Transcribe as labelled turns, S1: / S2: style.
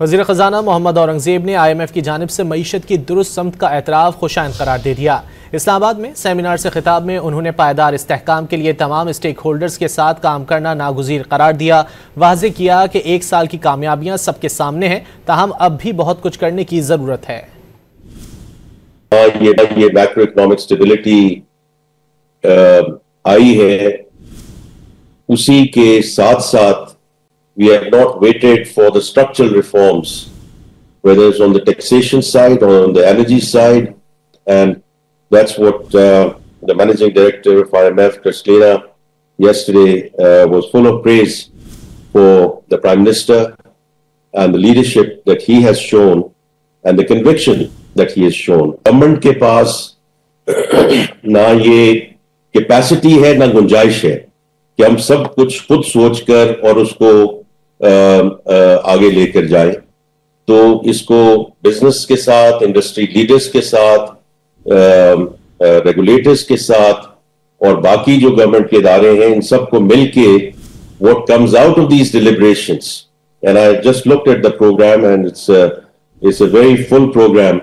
S1: वज़ीर ख़ज़ाना मोहम्मद औरंगज़ेब ने IMF की जानिब से मईशत की दुरुस्त समत का एतराफ़ खुशाइन करार दे दिया। इस्लामाबाद में सेमिनार से खिताब में उन्होंने पायदार इस्तेहकाम के लिए तमाम स्टेक होल्डर्स के साथ काम करना नागुज़ीर करार दिया। वाज़े किया कि 1 साल की कामयाबियाँ सबके सामने हैं, ताहम अब भी बहुत कुछ करने की ज़रूरत है।
S2: ये मैक्रो इकोनॉमिक स्टेबिलिटी आई है, उसी के साथ साथ we have not waited for the structural reforms, whether it's on the taxation side or on the energy side, and that's what the managing director of IMF, Kristalina, yesterday was full of praise for the Prime Minister and the leadership that he has shown and the conviction that he has shown. Government के पास ना ये capacity है ना गुंजाइश है कि हम सब कुछ खुद सोचकर और उसको आगे लेकर जाएं। तो इसको बिजनेस के साथ, इंडस्ट्री लीडर्स के साथ, रेगुलेटर्स के साथ और बाकी जो गवर्नमेंट के इदारे हैं, इन सबको मिलके what comes out of these deliberations, and I just looked at the program and it's a very full program.